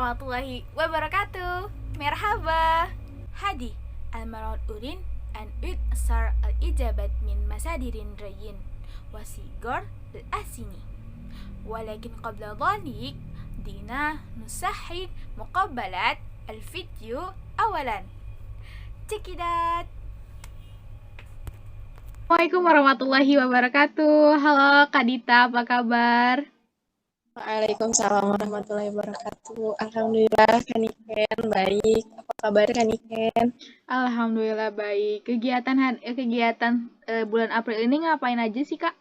warahmatullahi wabarakatuh. Merhaba. Hadi al-marad urin an ud asar al-ijabat min masadirin rayin wasigor al-asini. Walakin qabla dhalik dina nusahid muqabbalat al-video awalan. Check it out. Assalamualaikum warahmatullahi wabarakatuh. Halo Kak Dita, apa kabar? Waalaikumsalam warahmatullahi wabarakatuh. Alhamdulillah, Kaniken baik. Apa kabar Kaniken? Alhamdulillah baik. Kegiatan bulan April ini ngapain aja sih, Kak?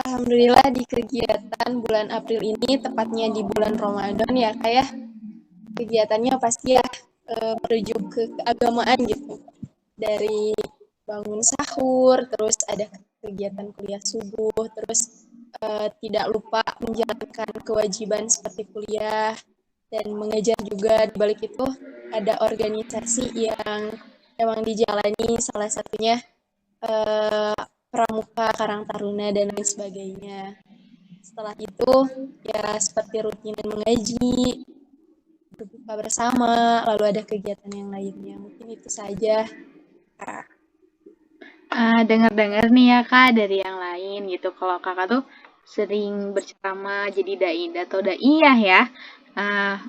Alhamdulillah di kegiatan bulan April ini, tepatnya di bulan Ramadan ya Kak ya. Kegiatannya pasti ya merujuk ke keagamaan gitu. Dari bangun sahur, terus ada kegiatan kuliah subuh, terus tidak lupa menjalankan kewajiban seperti kuliah dan mengajar juga. Di balik itu ada organisasi yang memang dijalani, salah satunya Pramuka Karang Taruna dan lain sebagainya. Setelah itu ya seperti rutinan mengaji, berbuka bersama, lalu ada kegiatan yang lainnya. Mungkin itu saja. Dengar-dengar nih ya Kak dari yang lain gitu. Kalau Kakak tuh sering berceramah jadi dai atau daiyah ya.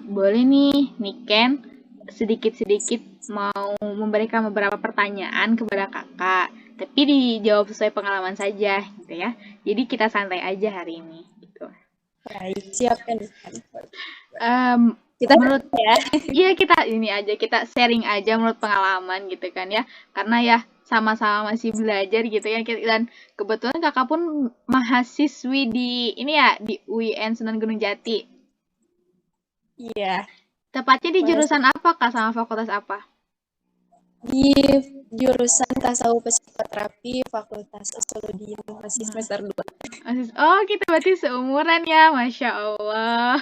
Boleh nih Niken sedikit-sedikit mau memberikan beberapa pertanyaan kepada Kakak. Tapi dijawab sesuai pengalaman saja gitu ya. Jadi kita santai aja hari ini gitu. Baik, siapkan. Kita menurut ya. Iya kita sharing aja menurut pengalaman gitu kan ya. Karena ya sama-sama masih belajar gitu ya, dan kebetulan Kakak pun mahasiswi di ini ya di UIN Sunan Gunung Jati. Iya. Tepatnya di jurusan apa Kak, sama fakultas apa? Di jurusan Tasawuf Psikoterapi Fakultas Usuluddin, masih semester 2. Oh, kita berarti seumuran ya, Masya Allah.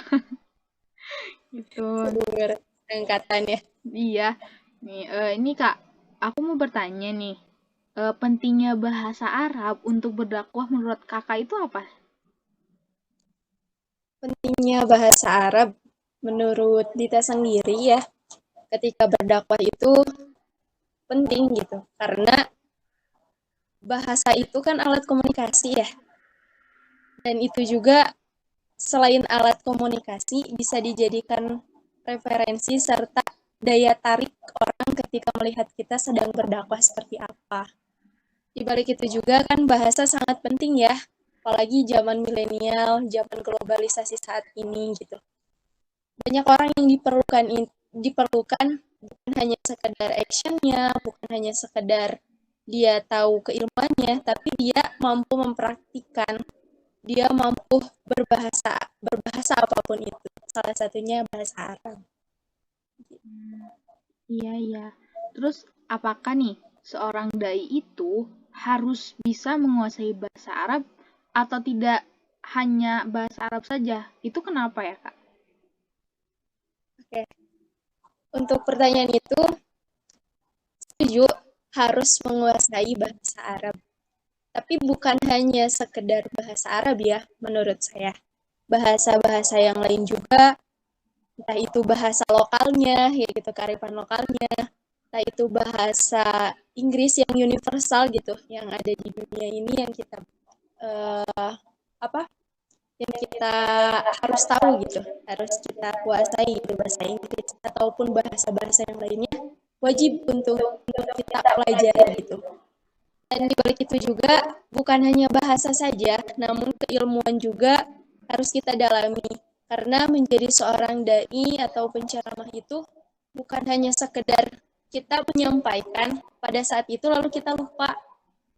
Gitu. Seumur angkatan ya. Iya. Nih, ini Kak, aku mau bertanya nih. Pentingnya bahasa Arab untuk berdakwah menurut Kakak itu apa? Pentingnya bahasa Arab menurut Dita sendiri ya, ketika berdakwah itu penting gitu. Karena bahasa itu kan alat komunikasi ya. Dan itu juga selain alat komunikasi bisa dijadikan referensi serta daya tarik orang ketika melihat kita sedang berdakwah seperti apa. Di balik itu juga kan bahasa sangat penting ya, apalagi zaman milenial, zaman globalisasi saat ini gitu. Banyak orang yang diperlukan bukan hanya sekedar actionnya, bukan hanya sekedar dia tahu keilmuannya, tapi dia mampu mempraktikkan, dia mampu berbahasa apapun itu. Salah satunya bahasa Arab. Iya. Terus apakah nih seorang dai itu harus bisa menguasai bahasa Arab atau tidak hanya bahasa Arab saja? Itu kenapa ya, Kak? Oke. Untuk pertanyaan itu, setuju harus menguasai bahasa Arab. Tapi bukan hanya sekedar bahasa Arab ya, menurut saya. Bahasa-bahasa yang lain juga, entah itu bahasa lokalnya, ya gitu, kearifan lokalnya, entah itu bahasa Inggris yang universal gitu, yang ada di dunia ini yang kita yang kita harus tahu gitu, harus kita kuasai gitu, bahasa Inggris ataupun bahasa-bahasa yang lainnya wajib untuk kita pelajari gitu. Dan di balik itu juga bukan hanya bahasa saja, namun keilmuan juga harus kita dalami. Karena menjadi seorang dai atau penceramah itu bukan hanya sekedar kita menyampaikan pada saat itu lalu kita lupa.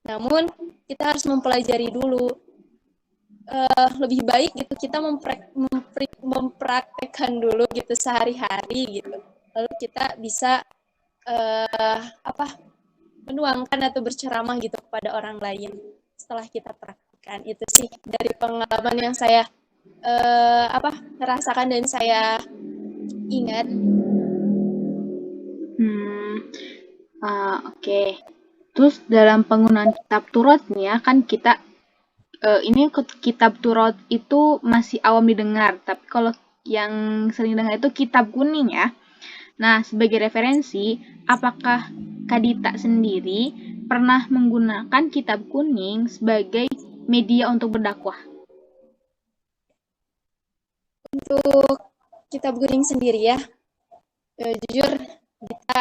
Namun kita harus mempelajari dulu. Lebih baik gitu kita mempraktekkan dulu gitu sehari-hari gitu. Lalu kita bisa menuangkan atau berceramah gitu kepada orang lain setelah kita praktikkan. Itu sih dari pengalaman yang saya rasakan dan saya ingat. Oke. Terus dalam penggunaan kitab Turat nih ya, kan kita ini kitab Turat itu masih awam didengar, tapi kalau yang sering dengar itu kitab kuning ya. Nah, sebagai referensi, apakah Kak Dita sendiri pernah menggunakan kitab kuning sebagai media untuk berdakwah? Untuk kitab kuning sendiri ya, jujur kita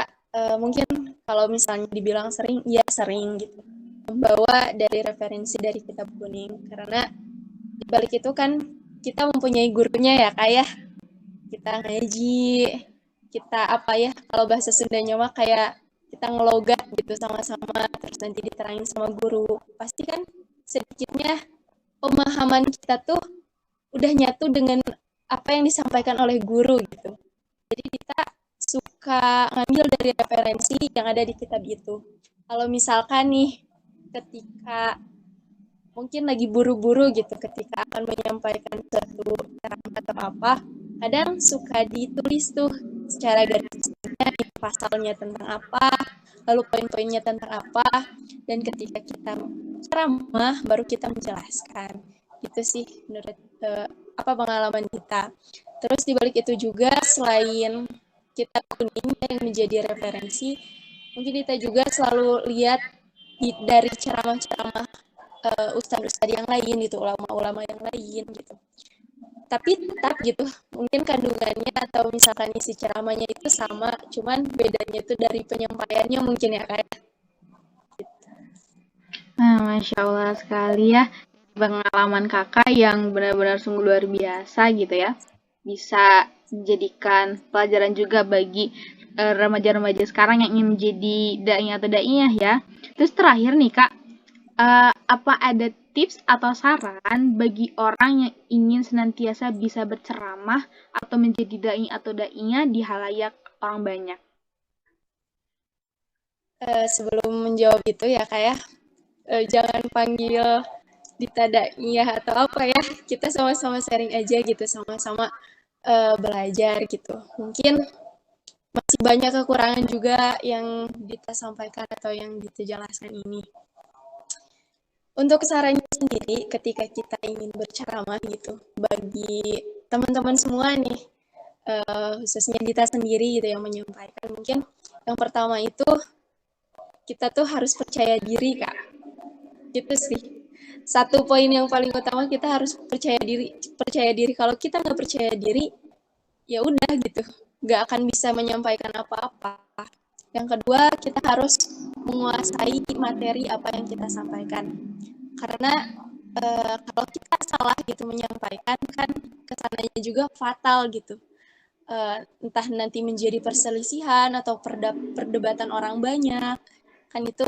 mungkin kalau misalnya dibilang sering, ya sering gitu. Membawa dari referensi dari kitab kuning. Karena dibalik itu kan kita mempunyai gurunya ya Kak ya. Kita ngaji, kita apa ya, kalau bahasa Sundanya mah kayak kita ngelogat gitu sama-sama, terus nanti diterangin sama guru. Pasti kan sedikitnya pemahaman kita tuh udah nyatu dengan apa yang disampaikan oleh guru gitu. Jadi kita suka ngambil dari referensi yang ada di kitab itu. Kalau misalkan nih ketika mungkin lagi buru-buru gitu ketika akan menyampaikan suatu ceramah atau apa, kadang suka ditulis tuh secara garis besarnya di pasalnya tentang apa, lalu poin-poinnya tentang apa, dan ketika kita ceramah baru kita menjelaskan. Itu sih menurut apa pengalaman kita. Terus dibalik itu juga selain kitab kuning yang menjadi referensi, mungkin kita juga selalu lihat dari ceramah-ceramah ustadz-ustadz yang lain gitu, ulama-ulama yang lain gitu. Tapi tetap gitu, mungkin kandungannya atau misalkan isi ceramahnya itu sama, cuman bedanya itu dari penyampaiannya mungkin ya kayak. Nah, Masya Allah sekali ya, pengalaman kakak yang benar-benar sungguh luar biasa gitu ya. Bisa dijadikan pelajaran juga bagi remaja-remaja sekarang yang ingin menjadi dai atau daiyah ya. Terus terakhir nih kak, apa ada tips atau saran bagi orang yang ingin senantiasa bisa berceramah atau menjadi dai atau daiyah di halayak orang banyak? Sebelum menjawab itu ya kayak jangan panggil Dita daiyah atau apa ya, kita sama-sama sharing aja gitu, sama-sama belajar gitu. Mungkin masih banyak kekurangan juga yang Dita sampaikan atau yang Dita jelaskan ini. Untuk sarannya sendiri ketika kita ingin berceramah gitu, bagi teman-teman semua nih, khususnya Dita sendiri gitu yang menyampaikan, mungkin yang pertama itu kita tuh harus percaya diri Kak. Gitu sih. Satu poin yang paling utama, kita harus percaya diri. Percaya diri. Kalau kita nggak percaya diri, ya udah gitu, nggak akan bisa menyampaikan apa-apa. Yang kedua, kita harus menguasai materi apa yang kita sampaikan. Karena kalau kita salah gitu menyampaikan, kan kesananya juga fatal gitu. Entah nanti menjadi perselisihan atau perdebatan orang banyak. Kan itu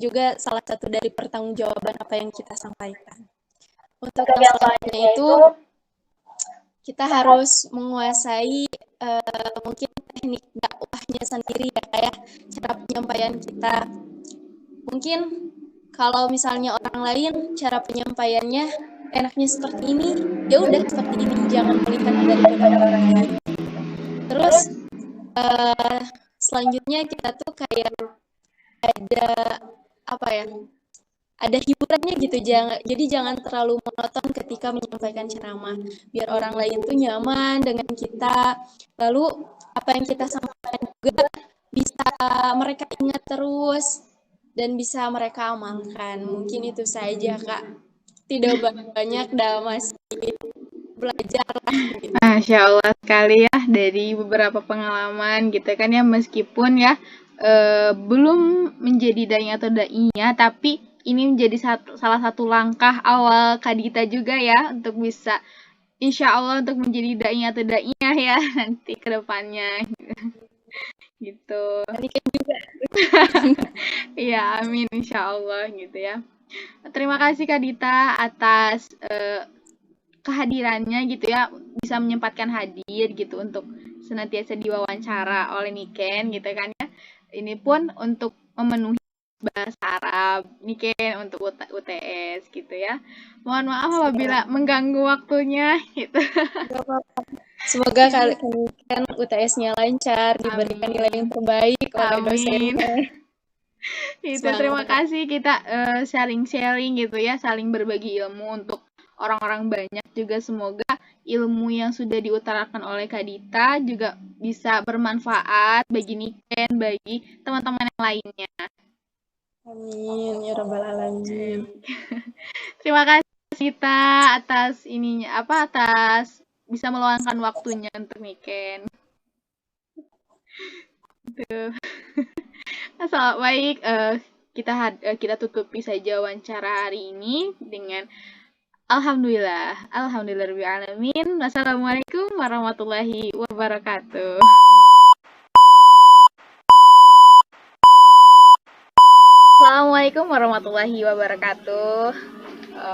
juga salah satu dari pertanggungjawaban apa yang kita sampaikan. Untuk yang selanjutnya itu, kita harus menguasai mungkin teknik dakwahnya sendiri ya, kayak cara penyampaian kita. Mungkin kalau misalnya orang lain cara penyampaiannya enaknya seperti ini, ya udah seperti ini, jangan melihat dari pendapat orang lain. Terus selanjutnya kita tuh kayak ada apa ya, ada hiburannya gitu, jadi jangan terlalu monoton ketika menyampaikan ceramah, biar orang lain tuh nyaman dengan kita, lalu apa yang kita sampaikan juga bisa mereka ingat terus dan bisa mereka amalkan. Mungkin itu saja Kak, tidak banyak, dah masih belajar lah gitu. Masya Allah sekali ya, dari beberapa pengalaman gitu kan ya, meskipun ya belum menjadi dai atau daiyah, tapi ini menjadi salah satu langkah awal Kak Dita juga ya untuk bisa insya Allah untuk menjadi dai atau daiyah ya nanti ke depannya gitu. Ini juga. Iya, amin insya Allah gitu ya. Terima kasih Kak Dita atas kehadirannya gitu ya, bisa menyempatkan hadir gitu untuk senantiasa diwawancara oleh Niken gitu kan ya. Ini pun untuk memenuhi bahasa Arab, Niken untuk UTS gitu ya. Mohon maaf apabila mengganggu waktunya gitu. Semoga kalian UTS-nya lancar, diberikan nilai yang terbaik oleh dosennya. Itu terima kasih, kita sharing-sharing gitu ya, saling berbagi ilmu untuk orang-orang banyak juga. Semoga ilmu yang sudah diutarakan oleh Kak Dita juga bisa bermanfaat bagi Niken, bagi teman-teman yang lainnya. Amin ya rabbal alamin. Terima kasih Dita atas atas bisa meluangkan waktunya untuk Niken. Asal baik, kita tutupi saja wawancara hari ini dengan Alhamdulillahirabbil alamin. Wassalamualaikum warahmatullahi wabarakatuh. Assalamualaikum warahmatullahi wabarakatuh.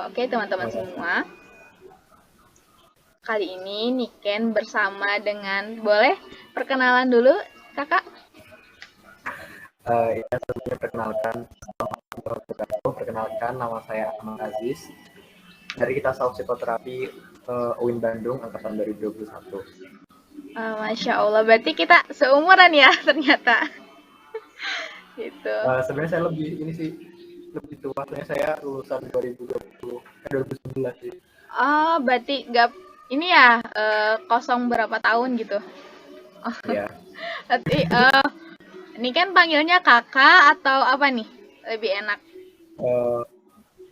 Oke teman-teman semua. Kali ini Niken bersama dengan, boleh perkenalan dulu kakak? Ya, sebelumnya perkenalkan nama saya Ahmad Aziz dari kita Saus Psikoterapi UIN Bandung angkatan 2021. Masya Allah, berarti kita seumuran ya ternyata. Gitu. Sebenarnya saya lebih tua, saya lulusan 2019 sih. Oh, berarti nggak ini ya kosong berapa tahun gitu? Oh. Iya. Berarti ini kan panggilnya kakak atau apa nih? Lebih enak?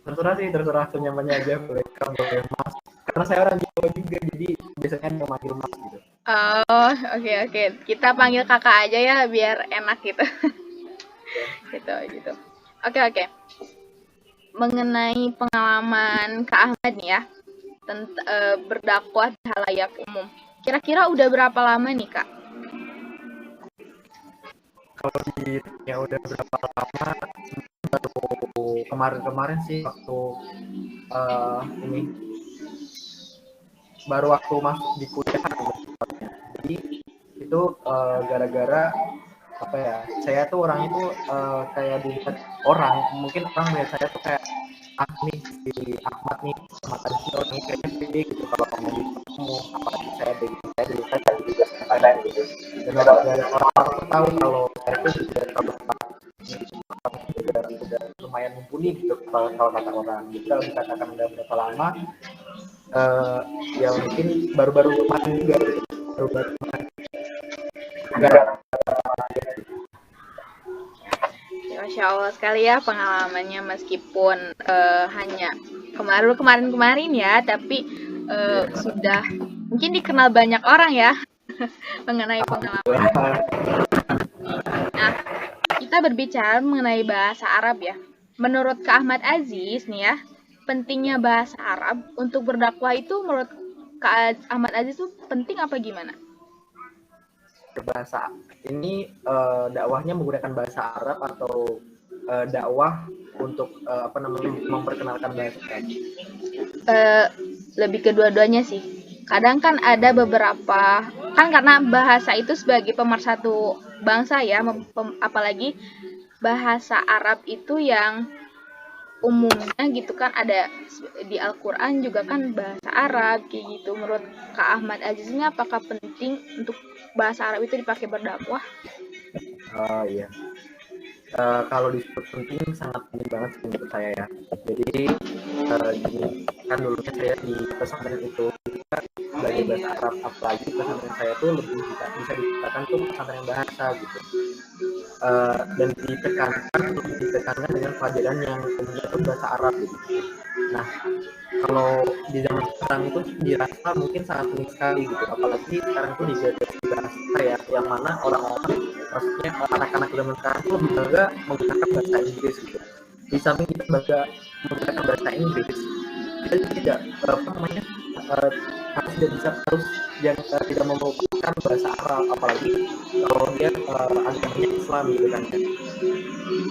Terserah senyamannya aja, boleh Kak, boleh Mas. Karena saya orang Jawa juga, jadi biasanya dia manggil Mas gitu. Oh, oke. Kita panggil kakak aja ya biar enak gitu. gitu. Oke. Mengenai pengalaman Kak Ahmad nih ya, berdakwah di halayak umum. Kira-kira udah berapa lama nih Kak? Kalau ditanya udah berapa lama, baru kemarin sih waktu baru waktu masuk di kuliah. Jadi itu gara-gara apa ya, saya tuh orangnya tuh kayak dilihat orang, mungkin orang melihat saya tuh kayak nih si Ahmad nih sama tadi orangnya kayaknya pede gitu kalau ngomong di ketemu, apalagi saya dulu kan juga lain gitu, dan orang-orang tuh tahu kalau saya tuh juga udah lumayan mumpuni gitu kalau kata orang. Jadi kalau dikatakan udah berapa lama, ya mungkin baru-baru kemarin juga gitu. Baru-baru kemarin. Masya Allah sekali ya pengalamannya, meskipun hanya kemarin ya, tapi sudah mungkin dikenal banyak orang ya mengenai pengalaman. Nah, kita berbicara mengenai bahasa Arab ya. Menurut Kak Ahmad Aziz nih ya, pentingnya bahasa Arab untuk berdakwah itu menurut Kak Ahmad Aziz itu penting apa gimana? Berbahasa ini dakwahnya menggunakan bahasa Arab atau dakwah untuk memperkenalkan bahasa Arab? Lebih kedua-duanya sih. Kadang kan ada beberapa, kan karena bahasa itu sebagai pemersatu bangsa ya, apalagi bahasa Arab itu yang umumnya gitu kan, ada di Al-Quran juga kan bahasa Arab kayak gitu. Menurut Kak Ahmad Aziz ini apakah penting untuk bahasa Arab itu dipakai berdakwah? Iya. Kalau disebut penting, sangat penting banget menurut saya ya. Jadi kan dulunya saya di pesantren itu juga belajar bahasa Arab, apalagi pesantren saya tuh lebih bisa dikatakan tuh pesantren bahasa gitu. Dan ditekankan dengan pelajaran yang umumnya itu bahasa Arab gitu. Nah, kalau di zaman sekarang itu dirasa mungkin sangat penting sekali gitu, apalagi sekarang itu di bahasa ya, yang mana orang-orang, maksudnya anak-anak zaman sekarang itu lebih bangga menggunakan bahasa Inggris gitu. Di samping kita bangga menggunakan bahasa Inggris, kita tidak harus tidak melupakan bahasa Arab, apalagi kalau dia agamanya Islam gitu kan.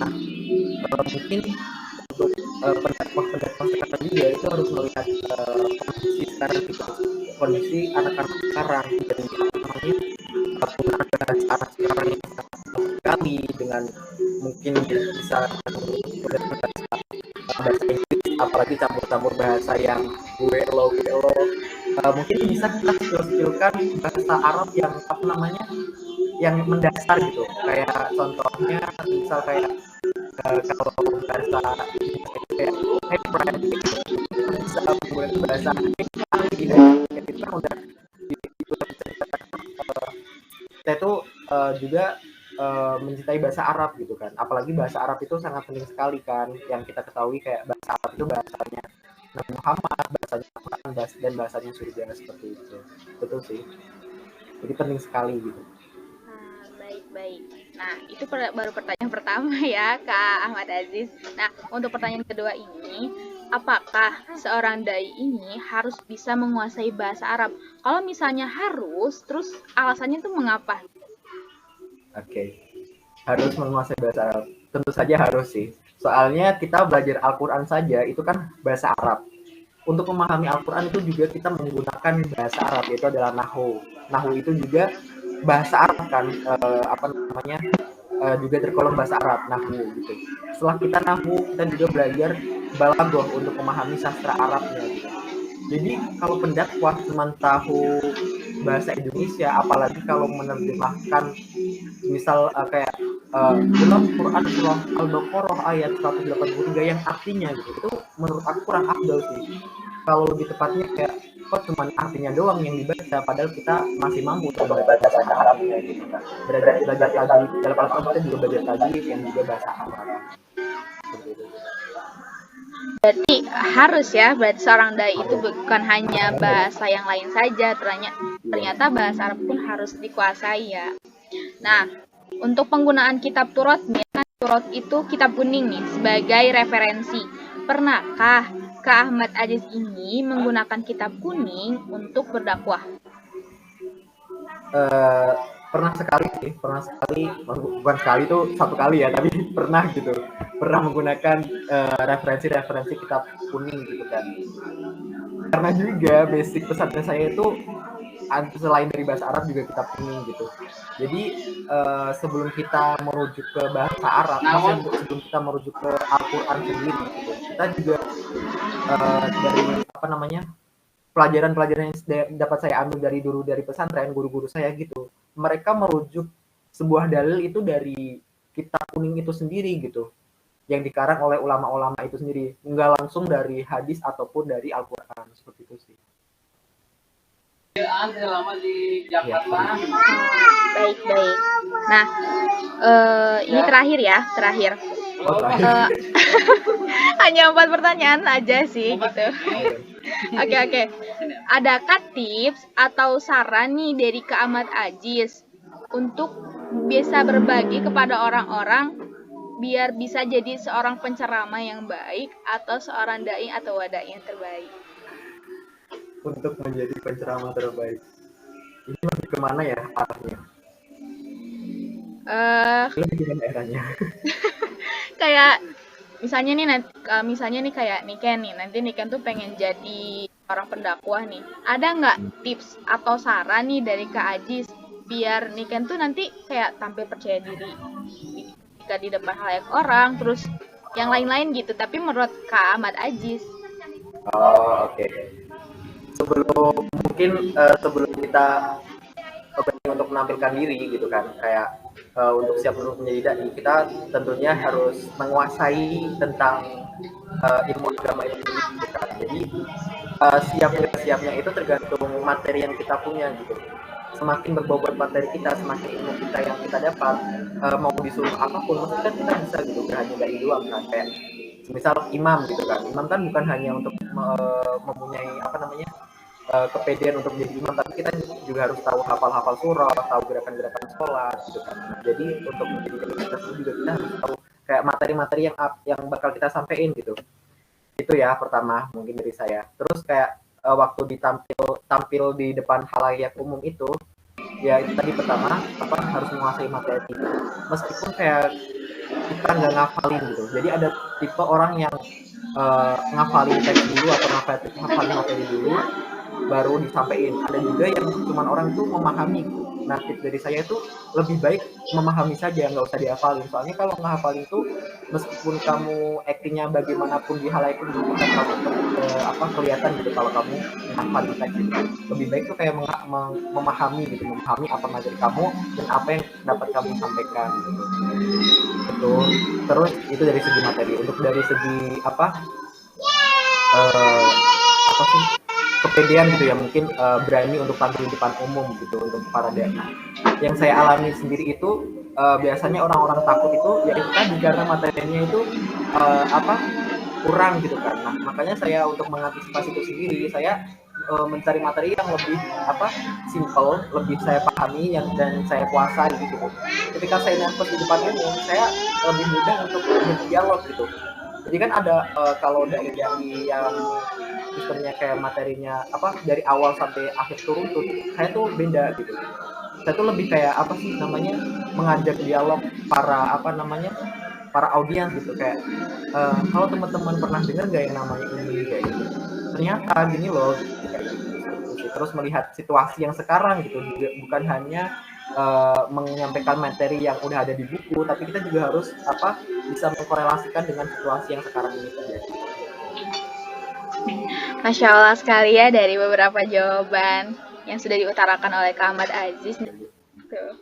Nah, mungkin untuk pendakwah sekarang juga itu harus melihat kondisi sekarang gitu, kondisi anak-anak sekarang, dan penggunaan bahasa Arab sekarang yang sekali dengan mungkin bisa bahasa Inggris, apalagi campur-campur bahasa yang gue lo mungkin bisa kita skill-skillkan bahasa Arab yang yang mendasar gitu, kayak contohnya misal kayak kalau bahasa kayak hey friend, bisa menggunakan bahasa itu kan udah saya tuh juga mencintai bahasa Arab gitu kan. Apalagi bahasa Arab itu sangat penting sekali kan. Yang kita ketahui kayak bahasa Arab itu bahasanya Nabi Muhammad, bahasanya Quran, dan bahasanya surga seperti itu. Betul sih. Jadi penting sekali gitu. Baik. Nah, itu baru pertanyaan pertama ya, Kak Ahmad Aziz. Nah, untuk pertanyaan kedua ini, apakah seorang dai ini harus bisa menguasai bahasa Arab? Kalau misalnya harus, terus alasannya itu mengapa? Oke. Harus menguasai bahasa Arab. Tentu saja harus sih. Soalnya kita belajar Al-Quran saja itu kan bahasa Arab. Untuk memahami Al-Quran itu juga kita menggunakan bahasa Arab, yaitu adalah Nahwu. Nahwu itu juga bahasa Arab kan, juga tergolong bahasa Arab, Nahwu gitu. Setelah kita Nahwu, kita juga belajar Balaghah untuk memahami sastra Arabnya gitu. Jadi kalau pendakwah cuma tahu bahasa Indonesia, apalagi kalau menerjemahkan misal kayak dalam Quran surah Al-Baqarah ayat 183 yang artinya gitu, itu menurut aku kurang afdal sih. Kalau lebih tepatnya kayak kok cuma artinya doang yang dibaca, padahal kita masih mampu untuk membaca bahasa Arabnya gitu kan. Belajar tajwid, dalam Al-Quran kita juga belajar tajwid yang juga bahasa Arab. Berarti harus ya, berarti seorang dai itu bukan hanya bahasa yang lain saja, ternyata bahasa Arab pun harus dikuasai ya. Nah, untuk penggunaan kitab Turatnya, Turat itu kitab kuning nih sebagai referensi. Pernahkah Kak Ahmad Aziz ini menggunakan kitab kuning untuk berdakwah? Pernah sekali, bukan sekali itu satu kali ya, tapi pernah menggunakan referensi kitab kuning gitu kan. Karena juga basic pesantren saya itu selain dari bahasa Arab juga kitab kuning gitu. Jadi sebelum kita merujuk ke bahasa Arab, sebelum kita merujuk ke Al-Quran sendiri gitu, kita juga dari pelajaran-pelajaran yang dapat saya ambil dari pesantren, guru-guru saya gitu, mereka merujuk sebuah dalil itu dari kitab kuning itu sendiri gitu, yang dikarang oleh ulama-ulama itu sendiri, nggak langsung dari hadis ataupun dari Al-Quran, seperti itu sih. Ya. Baik. Nah, ini terakhir. Hanya 4 pertanyaan aja sih gitu. Oke. Adakah tips atau saran nih dari Kak Ahmad Aziz untuk bisa berbagi kepada orang-orang biar bisa jadi seorang penceramah yang baik atau seorang dai atau wadai yang terbaik? Untuk menjadi penceramah terbaik, ini lebih kemana ya arahnya? Lebih kemana arahnya? Kayak misalnya nih kayak Niken nih, nanti Niken tuh pengen jadi orang pendakwah nih. Ada nggak tips atau saran nih dari Kak Aziz biar Niken tuh nanti kayak tampil percaya diri ketika di depan halayak orang, terus yang lain-lain gitu, tapi menurut Kak Ahmad Aziz? Oke. Sebelum kita untuk menampilkan diri gitu kan, kayak untuk siap untuk menjadi dai, kita tentunya harus menguasai tentang ilmu agama itu sendiri gitu kan. Jadi siapnya itu tergantung materi yang kita punya gitu. Semakin berbobot materi kita, semakin ilmu kita yang kita dapat, mau disuruh apapun, mesti kan kita bisa gitu, gak hanya dai doang kan. Kayak misal imam gitu kan, imam kan bukan hanya untuk mempunyai kepedean untuk menjadi imam, tapi kita juga harus tahu hafal surah, tahu gerakan-gerakan sholat gitu kan. Nah, jadi untuk menjadi dai tersebut juga kita harus tahu kayak materi-materi yang bakal kita sampaikan gitu. Itu ya pertama mungkin dari saya. Terus kayak waktu tampil di depan halayak umum itu, ya itu tadi pertama harus menguasai materi. Meskipun kayak kita nggak ngafalin gitu. Jadi ada tipe orang yang ngafalin teks dulu atau ngafalin materi dulu baru disampaikan. Ada juga yang cuman orang itu memahami. Nah, tips dari saya itu lebih baik memahami saja, nggak usah dihafalin. Soalnya kalau ngehafalin itu, meskipun kamu actingnya bagaimanapun di halayak itu kelihatan gitu kalau kamu menghafalin teks itu. Lebih baik tuh kayak memahami apa materi kamu dan apa yang dapat kamu sampaikan gitu. Betul. Terus itu dari segi materi. Untuk dari segi apa sih, kepedean gitu ya, mungkin berani untuk tampil di depan umum gitu untuk para dai. Yang saya alami sendiri itu biasanya orang-orang takut itu ya itu tadi karena materinya itu apa kurang gitu kan. Nah, makanya saya untuk mengantisipasi itu sendiri, saya mencari materi yang lebih apa simple, lebih saya pahami yang dan saya kuasai gitu. Ketika saya nervous di depan umum, saya lebih mudah untuk berdialog gitu. Jadi kan ada kalau dari yang sistemnya kayak materinya apa dari awal sampai akhir turun tuh, saya tuh beda gitu. Saya tuh lebih kayak apa sih namanya mengajak dialog para apa namanya para audiens gitu kayak kalau teman-teman pernah dengar nggak yang namanya ini kayak gitu, ternyata gini loh gitu, kayak gitu. Terus melihat situasi yang sekarang gitu juga bukan hanya menyampaikan materi yang udah ada di buku, tapi kita juga harus apa bisa mengkorelasikan dengan situasi yang sekarang ini terjadi. Masya Allah sekali ya dari beberapa jawaban yang sudah diutarakan oleh Kak Ahmad Aziz. Tuh.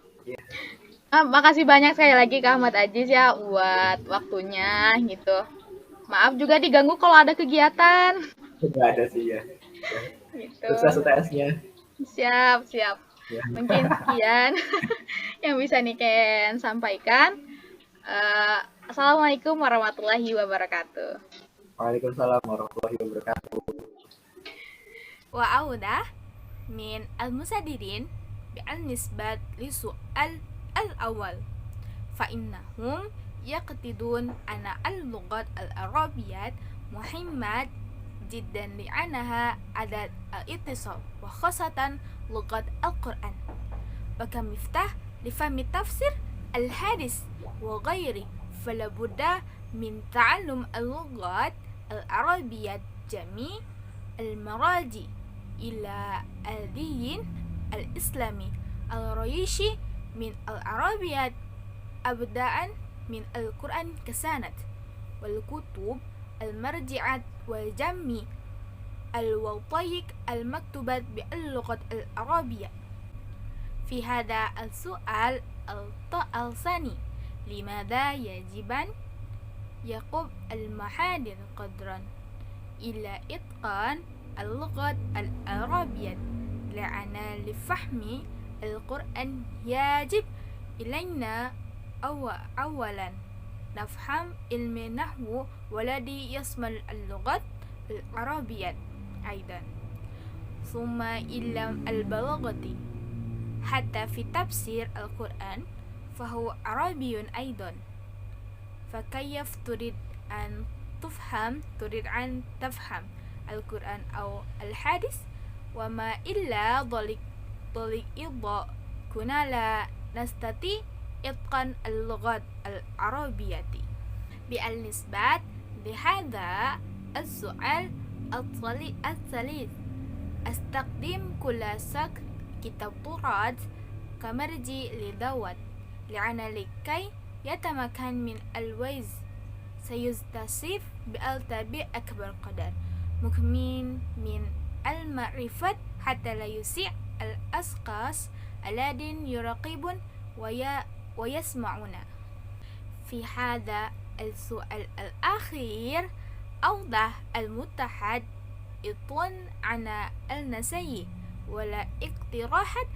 Makasih banyak sekali lagi Kak Ahmad Aziz ya buat waktunya gitu. Maaf juga diganggu kalau ada kegiatan. Tidak ada sih ya. Gitu. Sukses UTS-nya. Siap. Ya. Mungkin sekian yang bisa Niken sampaikan. Assalamualaikum warahmatullahi wabarakatuh. Waalaikumsalam warahmatullahi wabarakatuh. وأوضح من المسددين بالنسبة للسؤال الأول فإنهم يعتقدون أن اللغة العربية مهمة جدا لأنها أداة الاتصال وخاصة لغة القرآن وكمفتاح لفهم تفسير الحديث وغيره فلا بد من تعلم اللغات العربية جميع المراجع إلى الدين الإسلامي الرئيسي من العربية أبداء من القرآن كسند والكتب المرجعة وجميع الوثائق المكتوبة باللغة العربية. في هذا السؤال الثاني لماذا يجب أن يقوم المحاضر قدرا إلى إتقان اللغة العربية لأن لفهم القرآن يجب إلينا أولا نفهم علم النحو والذي يشمل اللغة العربية أيضا ثم علم البلاغة حتى في تفسير القرآن فهو عربي أيضا فكيف تريد أن تفهم القرآن أو الحديث وما إلا ذلك إذا كنا لا نستطيع إتقان اللغة العربية. بالنسبة لهذا السؤال الثالث أستخدم كل شكل كتاب تراث كمرجع لدوت لأن لكي يتمكن من الوعظ سيستشف بألتبي أكبر قدر مكمن من المعرفة حتى لا يسيء الأشخاص الذين يراقبون ويسمعون. في هذا السؤال الأخير أوضح المتحد إطن عن النسي ولا اقتراحات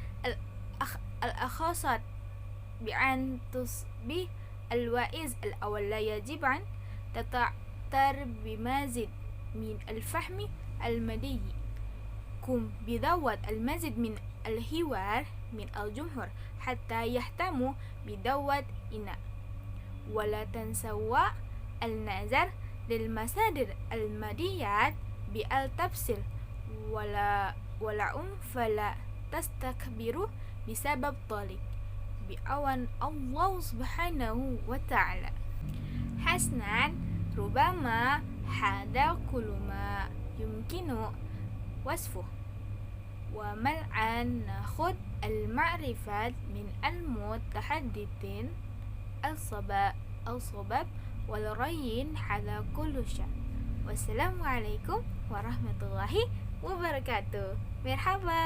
الأخصات بأن تصبح الواعظ الأول لا يجب أن تتعثر بمزيد من الفهم المادي قم بذوات المزيد من الحوار من الجمهور حتى يهتموا بدوات إناء ولا تنسوا النظر للمصادر الماديات بالتفصيل ولا فلا تستكبروا بسبب ذلك بأوان الله سبحانه وتعالى. حسنا ربما هذا كل ما يمكن وصفه وملعا نأخذ المعرفة من المتحدثين الصباب والرأيين على كل شيء. والسلام عليكم warahmatullahi wabarakatuh. Merhaba.